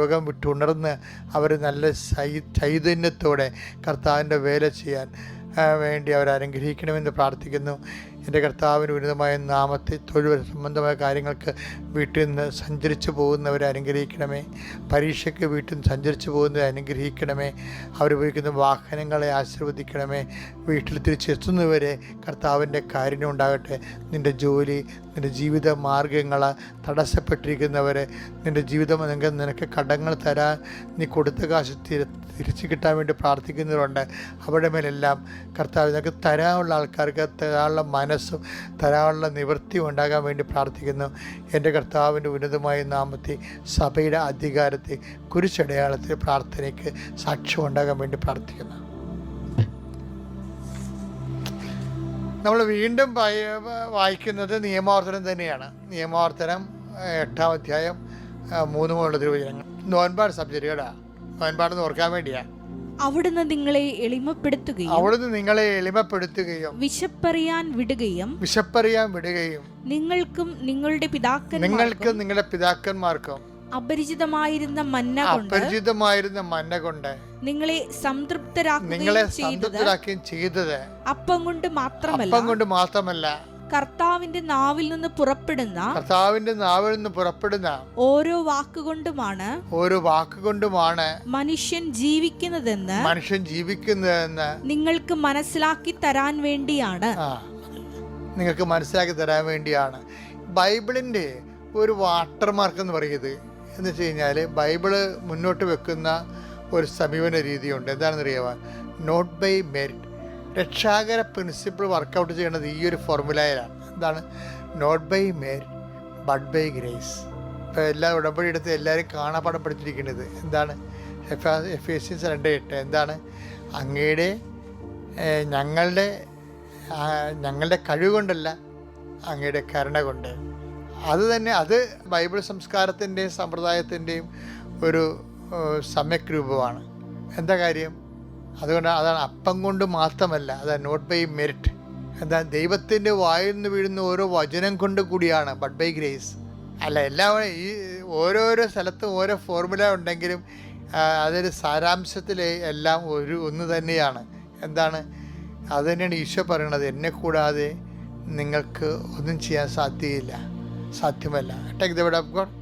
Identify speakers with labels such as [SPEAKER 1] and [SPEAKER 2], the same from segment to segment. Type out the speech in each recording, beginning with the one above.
[SPEAKER 1] രോഗം വിട്ടുണർന്ന് അവർ നല്ല ചൈതന്യത്തോടെ കർത്താവിൻ്റെ വേല ചെയ്യാൻ വേണ്ടി അവർ അനുഗ്രഹിക്കണമെന്ന് പ്രാർത്ഥിക്കുന്നു. എൻ്റെ കർത്താവിന് ഉന്നതമായ നാമത്തിൽ തൊഴിൽ സംബന്ധമായ കാര്യങ്ങൾക്ക് വീട്ടിൽ നിന്ന് സഞ്ചരിച്ചു പോകുന്നവരെ അനുഗ്രഹിക്കണമേ. പരീക്ഷയ്ക്ക് വീട്ടിൽ നിന്ന് സഞ്ചരിച്ചു പോകുന്നവരെ അനുഗ്രഹിക്കണമേ. അവരുപയോഗിക്കുന്ന വാഹനങ്ങളെ ആശീർവദിക്കണമേ. വീട്ടിൽ തിരിച്ചെത്തുന്നവരെ കർത്താവിൻ്റെ കാരുണ്യം ഉണ്ടാകട്ടെ. നിൻ്റെ ജോലി, നിൻ്റെ ജീവിത മാർഗങ്ങൾ തടസ്സപ്പെട്ടിരിക്കുന്നവരെ, നിൻ്റെ ജീവിതം നിനക്ക് കടങ്ങൾ തരാൻ നീ കൊടുത്ത കാശ് തിരിച്ചു കിട്ടാൻ വേണ്ടി പ്രാർത്ഥിക്കുന്നവരുണ്ട്. അവരുടെ മേലെല്ലാം കർത്താവ് നിനക്ക് തരാനുള്ള ആൾക്കാർക്ക് തരാനുള്ള മനസ്സും തരാനുള്ള നിവൃത്തിയും ഉണ്ടാകാൻ വേണ്ടി പ്രാർത്ഥിക്കുന്നു. എൻ്റെ കർത്താവിൻ്റെ ഉന്നതമായ നാമത്തിൽ സഭയുടെ അധികാരത്തിൽ കുരിശടയാളത്തിൽ പ്രാർത്ഥനയ്ക്ക് സാക്ഷ്യം ഉണ്ടാകാൻ വേണ്ടി പ്രാർത്ഥിക്കുന്നു. നമ്മൾ വീണ്ടും വായിക്കുന്നത് നിയമാവർത്തനം തന്നെയാണ്. നിയമാവർത്തനം 8-ാം അധ്യായം 3 മുതലുള്ള തിരുവചനങ്ങൾ. നോൻപാട് സബ്ജക്റ്റുകളാ, നോൻപാടെന്ന് ഓർക്കാൻ വേണ്ടിയാ.
[SPEAKER 2] അവിടുന്ന് നിങ്ങളെ എളിമപ്പെടുത്തുകയും
[SPEAKER 1] വിശപ്പറിയാൻ വിടുകയും
[SPEAKER 2] നിങ്ങൾക്കും നിങ്ങളുടെ
[SPEAKER 1] പിതാക്കന്മാർക്കും
[SPEAKER 2] അപരിചിതമായിരുന്ന മന്ന കൊണ്ട് നിങ്ങളെ സംതൃപ്തരാക്കുകയും ചെയ്തത് അപ്പം കൊണ്ട് മാത്രമല്ല കർത്താവിന്റെ നാവിൽ നിന്ന് പുറപ്പെടുന്ന ഓരോ വാക്കുകൊണ്ടുമാണ് മനുഷ്യൻ ജീവിക്കുന്നതെന്ന് നിങ്ങൾക്ക് മനസ്സിലാക്കി തരാൻ വേണ്ടിയാണ്.
[SPEAKER 1] ബൈബിളിന്റെ ഒരു വാട്ടർമാർക്ക് എന്ന് പറയുന്നത് എന്ന് വെച്ച് കഴിഞ്ഞാൽ ബൈബിള് മുന്നോട്ട് വെക്കുന്ന ഒരു സമീപന രീതിയുണ്ട്. എന്താണെന്നറിയാമോ? Not by merit. രക്ഷാകര പ്രിൻസിപ്പിൾ വർക്കൗട്ട് ചെയ്യേണ്ടത് ഈ ഒരു ഫോർമുലയിലാണ്. എന്താണ്? Not by merit but by grace. ഇപ്പോൾ എല്ലാ ഉടമ്പടി എടുത്ത് എല്ലാവരും കാണാപ്പാടം പഠിച്ചിരിക്കുന്നത് എന്താണ്? എഫേസ്യൻസ് 2:8 എന്താണ്? ഞങ്ങളുടെ കഴിവ് കൊണ്ടല്ല, അങ്ങയുടെ കരുണ കൊണ്ട്. അത് തന്നെ, അത് ബൈബിൾ സംസ്കാരത്തിൻ്റെയും സമ്പ്രദായത്തിൻ്റെയും ഒരു സമ്യക് രൂപമാണ്. എന്താ കാര്യം? അതാണ് അപ്പം കൊണ്ട് മാത്രമല്ല, അതാണ് നോട്ട് ബൈ മെറിറ്റ്. എന്താ? ദൈവത്തിൻ്റെ വായിൽ നിന്ന് വീഴുന്ന ഓരോ വചനം കൊണ്ട് കൂടിയാണ്, ബട്ട് ബൈ ഗ്രേസ് അല്ല. എല്ലാവരും ഈ ഓരോരോ സ്ഥലത്തും ഓരോ ഫോർമുല ഉണ്ടെങ്കിലും അതൊരു സാരാംശത്തിൽ എല്ലാം ഒന്ന് തന്നെയാണ്. എന്താണ്? അത് തന്നെയാണ് ഈശോ പറയണത്, എന്നെ കൂടാതെ നിങ്ങൾക്ക് ഒന്നും ചെയ്യാൻ സാധ്യമല്ല. Take the word of God.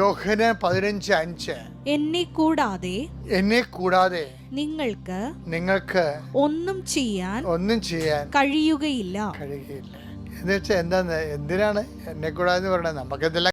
[SPEAKER 1] Yohannan 15:5
[SPEAKER 2] എന്നെ കൂടാതെ നിങ്ങൾക്ക് ഒന്നും ചെയ്യാൻ കഴിയുകയില്ല.
[SPEAKER 1] എന്ന് വെച്ചാൽ എന്തിനാണ് എന്നെ കൂടാതെ പറയണത്? നമുക്കെന്തെല്ലാം